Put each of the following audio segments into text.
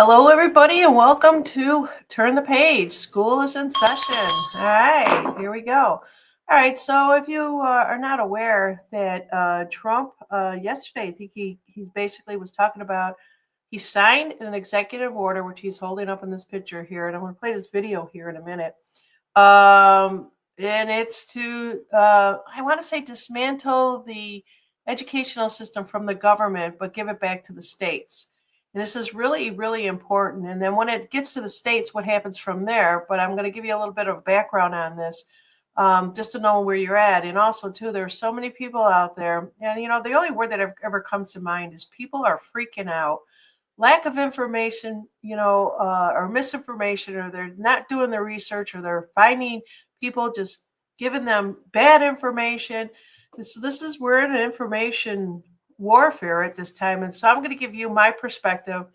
Hello, everybody, and welcome to Turn the Page. School is in session. All right, here we go. All right, so if you are not aware that Trump yesterday, I think he basically was talking about, he signed an executive order, which he's holding up in this picture here, and I'm going to play this video here in a minute. And it's to, I want to say, dismantle the educational system from the government, but give it back to the states. And this is really, really important. And then when it gets to the states, what happens from there? But I'm going to give you a little bit of background on this, just to know where you're at. And also, too, there are so many people out there. And, the only word that ever comes to mind is people are freaking out. Lack of information, or misinformation, or they're not doing their research, or they're finding people just giving them bad information. We're in an information warfare at this time, and so I'm going to give you my perspective.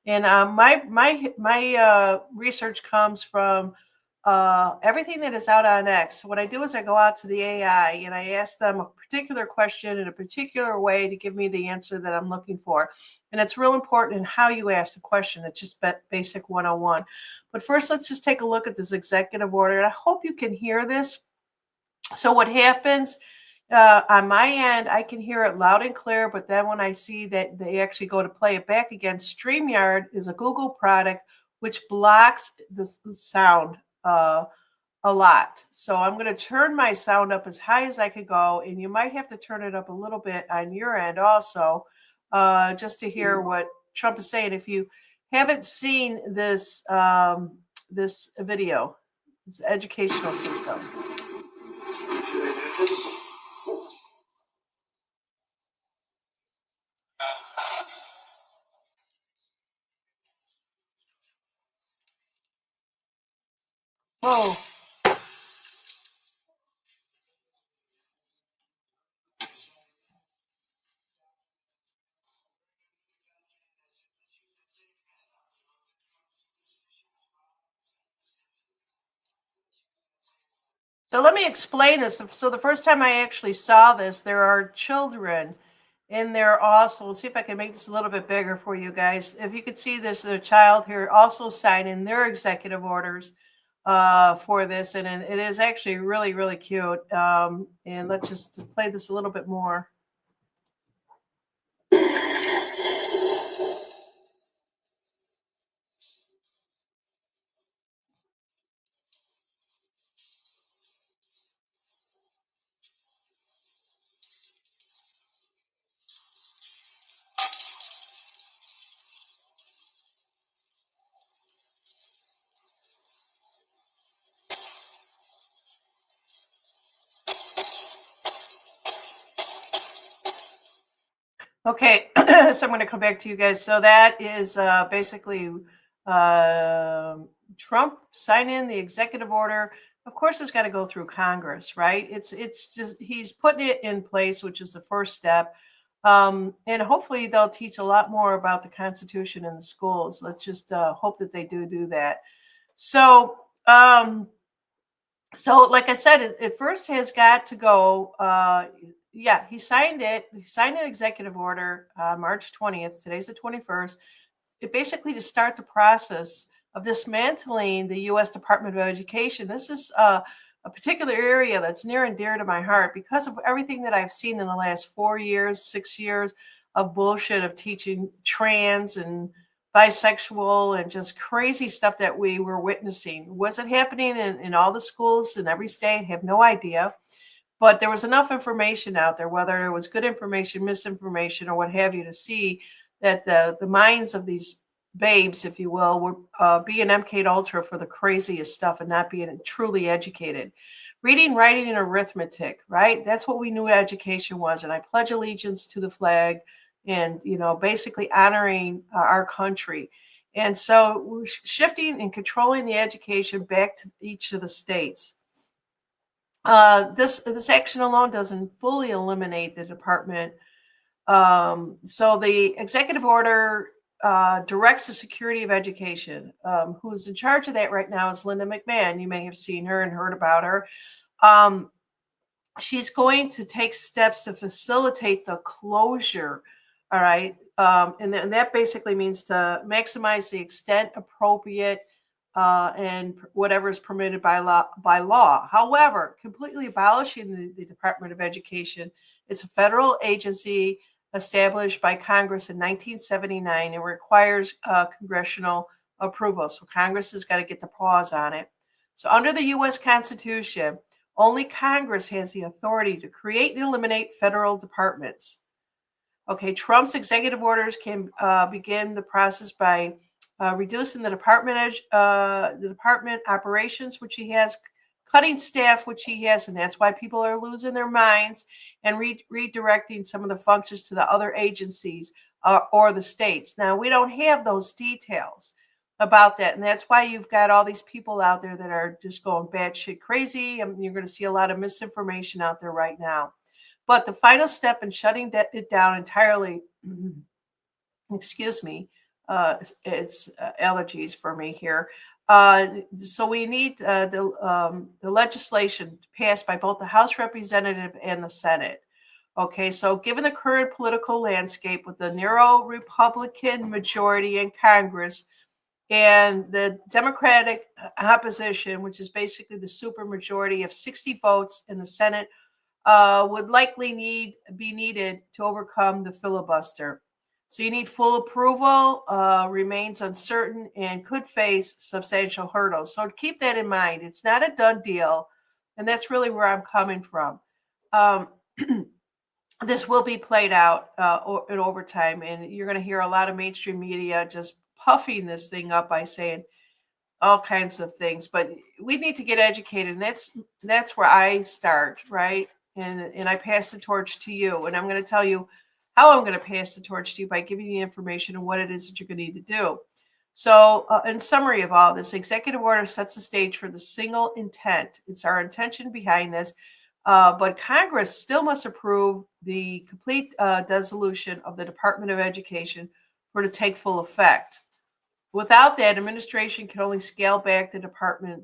And my research comes from everything that is out on X. So what I do is I go out to the AI and I ask them a particular question in a particular way to give me the answer that I'm looking for. And it's real important in how you ask the question. It's just basic 101. But first, let's just take a look at this executive order. And I hope you can hear this. So what happens on my end, I can hear it loud and clear, but then when I see that they actually go to play it back again, StreamYard is a Google product which blocks the sound a lot. So I'm going to turn my sound up as high as I could go, and you might have to turn it up a little bit on your end also, just to hear what Trump is saying. If you haven't seen this this video, this educational system. Whoa. So let me explain this. So the first time I actually saw this, there are children in there also. We'll see if I can make this a little bit bigger for you guys. If you could see, there's a child here also signing their executive orders for this. And it is actually really, really cute. And let's just play this a little bit more. Okay, so I'm going to come back to you guys. So that is basically Trump signing the executive order. Of course, it's got to go through Congress, right? It's just he's putting it in place, which is the first step. And hopefully they'll teach a lot more about the Constitution in the schools. Let's just hope that they do that. So, like I said, it first has got to go. Yeah, he signed it. He signed an executive order March 20th. Today's the 21st. It basically to start the process of dismantling the U.S. Department of Education. This is a particular area that's near and dear to my heart because of everything that I've seen in the last 4 years, 6 years of bullshit of teaching trans and bisexual and just crazy stuff that we were witnessing. Was it happening in all the schools in every state? I have no idea. But there was enough information out there, whether it was good information, misinformation, or what have you, to see that the minds of these babes, if you will, were being MK Ultra for the craziest stuff and not being truly educated. Reading, writing, and arithmetic, right? That's what we knew education was. And I pledge allegiance to the flag and, basically honoring our country. And so we're shifting and controlling the education back to each of the states. This action alone doesn't fully eliminate the department. So the executive order directs the security of education. Who's in charge of that right now is Linda McMahon. You may have seen her and heard about her. She's going to take steps to facilitate the closure All right. And that basically means to maximize the extent appropriate and whatever is permitted by law. However, completely abolishing the Department of Education, it's a federal agency established by Congress in 1979 and requires congressional approval. So Congress has got to get the paws on it. So under the U.S. Constitution, only Congress has the authority to create and eliminate federal departments. Okay, Trump's executive orders can begin the process by reducing the department operations, which he has, cutting staff, which he has, and that's why people are losing their minds, and redirecting some of the functions to the other agencies or the states. Now, we don't have those details about that, and that's why you've got all these people out there that are just going batshit crazy, and you're going to see a lot of misinformation out there right now. But the final step in shutting it down entirely, excuse me, it's allergies for me here. So we need the legislation passed by both the House Representative and the Senate. Okay, so given the current political landscape with the narrow Republican majority in Congress and the Democratic opposition, which is basically the supermajority of 60 votes in the Senate, would likely be needed to overcome the filibuster. So you need full approval, remains uncertain, and could face substantial hurdles. So keep that in mind. It's not a done deal, and that's really where I'm coming from. This will be played out in overtime, and you're going to hear a lot of mainstream media just puffing this thing up by saying all kinds of things. But we need to get educated, and that's where I start, right? And I pass the torch to you. And I'm going to tell you how I'm going to pass the torch to you by giving you the information and what it is that you're going to need to do. So in summary of all this, executive order sets the stage for the single intent. It's our intention behind this. But Congress still must approve the complete dissolution of the Department of Education for it to take full effect. Without that, administration can only scale back the department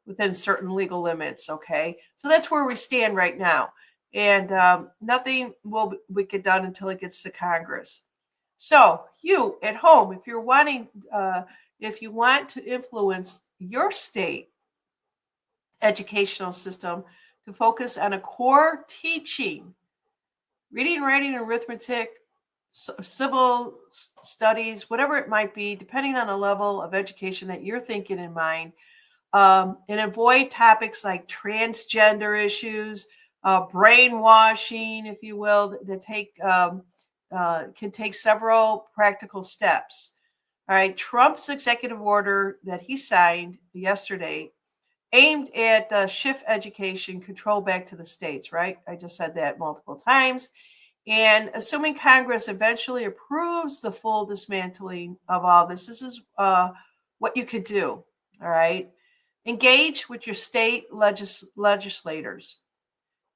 within certain legal limits. Okay, so that's where we stand right now, and nothing will get done until it gets to Congress. So you at home, if you want to influence your state educational system to focus on a core teaching, reading, writing, arithmetic, civil studies, whatever it might be, depending on the level of education that you're thinking in mind, and avoid topics like transgender issues, brainwashing, if you will, that can take several practical steps. All right, Trump's executive order that he signed yesterday aimed at shift education control back to the states, right? I just said that multiple times. And assuming Congress eventually approves the full dismantling of all this is what you could do, all right? Engage with your state legislators.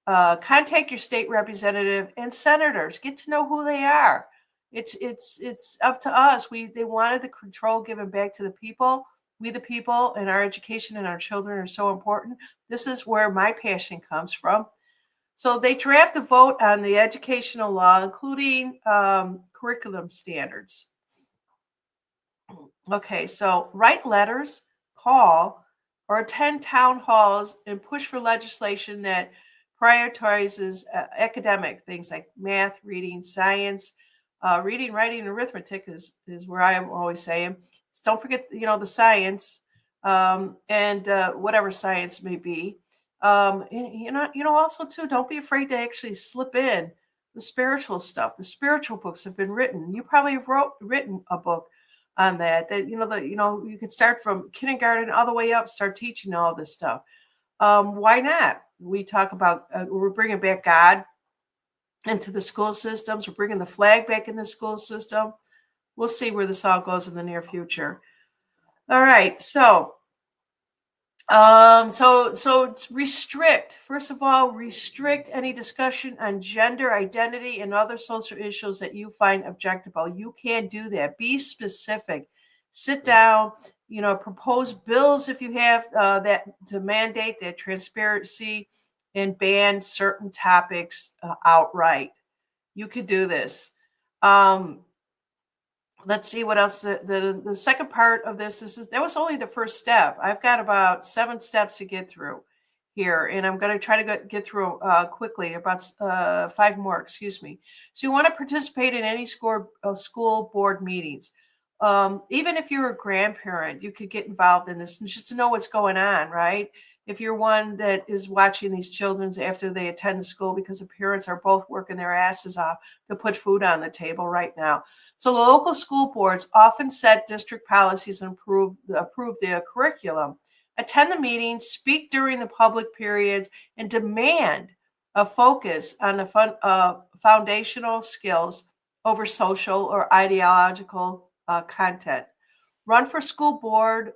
Contact your state representative and senators. Get to know who they are. It's up to us. They wanted the control given back to the people. We, the people, and our education and our children are so important. This is where my passion comes from. So they draft a vote on the educational law, including curriculum standards. Okay, so write letters, call, or attend town halls and push for legislation that prioritizes academic things like math, reading, science, reading, writing, and arithmetic is where I'm always saying. Don't forget, the science and whatever science may be. And also too, don't be afraid to actually slip in the spiritual stuff. The spiritual books have been written. You probably have written a book on that. You could start from kindergarten all the way up, start teaching all this stuff. Why not? We talk about we're bringing back God into the school systems. We're bringing the flag back in the school system. We'll see where this all goes in the near future. All right, so restrict. First of all, restrict any discussion on gender identity and other social issues that you find objectionable. You can't do that. Be specific. Sit down. Propose bills if you have that to mandate that transparency and ban certain topics outright. You could do this. Um, let's see what else. The second part of this is that was only the first step. I've got about 7 steps to get through here, and I'm going to try to get through quickly, about 5 more, excuse me. So you want to participate in any school board meetings. Even if you're a grandparent, you could get involved in this just to know what's going on, right? If you're one that is watching these children after they attend the school, because the parents are both working their asses off to put food on the table right now. So the local school boards often set district policies and approve the curriculum. Attend the meetings, speak during the public periods, and demand a focus on the foundational skills over social or ideological content. Run for school board,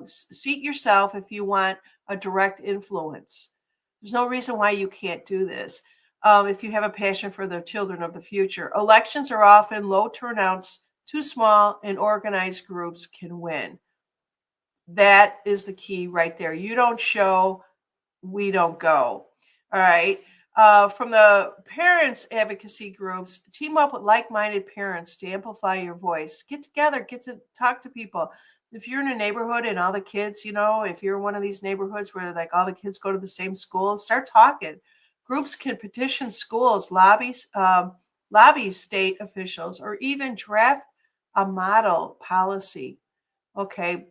seat yourself if you want a direct influence. There's no reason why you can't do this if you have a passion for the children of the future. Elections are often low turnouts, too small, and organized groups can win. That is the key right there. You don't show, we don't go. All right. From the parents advocacy groups, team up with like-minded parents to amplify your voice. Get together, get to talk to people. If you're in a neighborhood and all the kids, if you're one of these neighborhoods where like all the kids go to the same school, start talking. Groups can petition schools, lobby state officials, or even draft a model policy. Okay.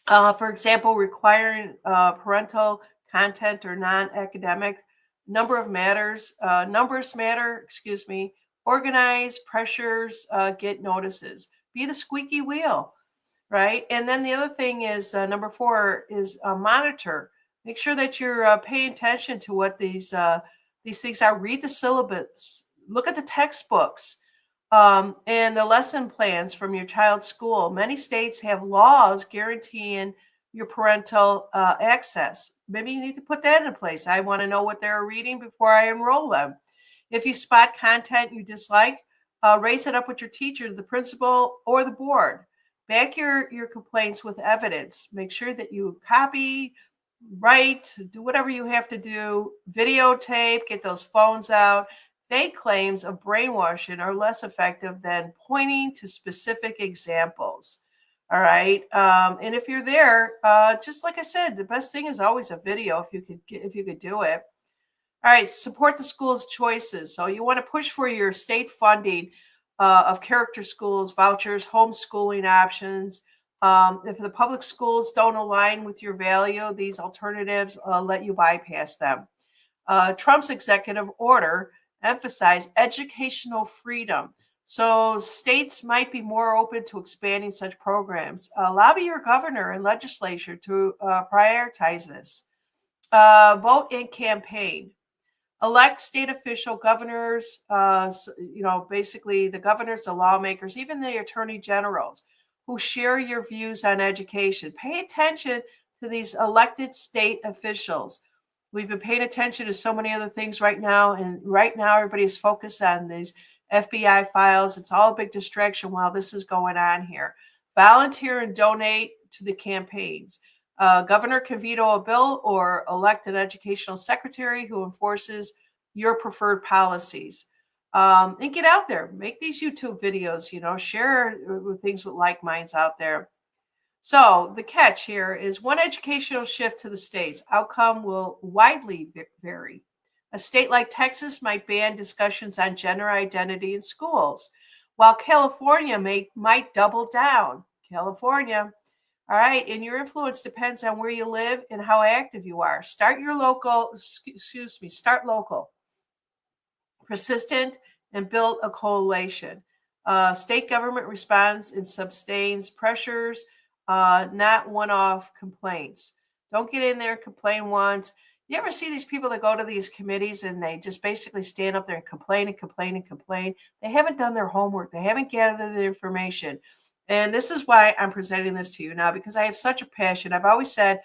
For example, requiring parental content or non-academic numbers matter, excuse me, organize, pressures, get notices, be the squeaky wheel, right? And then the other thing is number 4 is monitor. Make sure that you're paying attention to what these things are. Read the syllabus, look at the textbooks, and the lesson plans from your child's school. Many states have laws guaranteeing your parental access. Maybe you need to put that in place. I want to know what they're reading before I enroll them. If you spot content you dislike, raise it up with your teacher, the principal, or the board. Back your complaints with evidence. Make sure that you copy, write, do whatever you have to do, videotape, get those phones out. Fake claims of brainwashing are less effective than pointing to specific examples. All right. And if you're there, just like I said, the best thing is always a video if you could do it. All right. Support the school's choices. So you want to push for your state funding of character schools, vouchers, homeschooling options. If the public schools don't align with your value, these alternatives let you bypass them. Trump's executive order emphasize educational freedom. So states might be more open to expanding such programs. Lobby your governor and legislature to prioritize this. Vote and campaign. Elect state official governors, basically the governors, the lawmakers, even the attorney generals who share your views on education. Pay attention to these elected state officials. We've been paying attention to so many other things right now, and right now everybody is focused on these FBI files. It's all a big distraction while this is going on here. Volunteer and donate to the campaigns. Governor can veto a bill or elect an educational secretary who enforces your preferred policies. And get out there, make these YouTube videos, share things with like minds out there. So the catch here is one educational shift to the states. Outcome will widely vary. A state like Texas might ban discussions on gender identity in schools, while California might double down. California. All right. And your influence depends on where you live and how active you are. Start local. Persistent and build a coalition. State government responds and sustains pressures, not one-off complaints. Don't get in there and complain once. You ever see these people that go to these committees and they just basically stand up there and complain and complain and complain? They haven't done their homework. They haven't gathered the information. And this is why I'm presenting this to you now, because I have such a passion. I've always said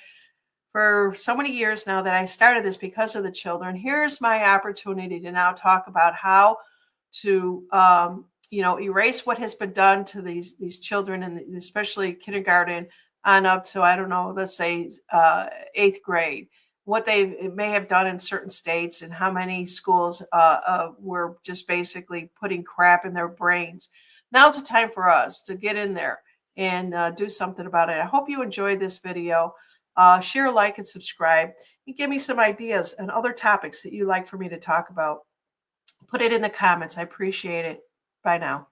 for so many years now that I started this because of the children. Here's my opportunity to now talk about how to erase what has been done to these children, and especially kindergarten on up to, I don't know, let's say 8th grade. what they may have done in certain states and how many schools were just basically putting crap in their brains. Now's the time for us to get in there and do something about it. I hope you enjoyed this video. Share, like, and subscribe. And give me some ideas and other topics that you'd like for me to talk about. Put it in the comments. I appreciate it. Bye now.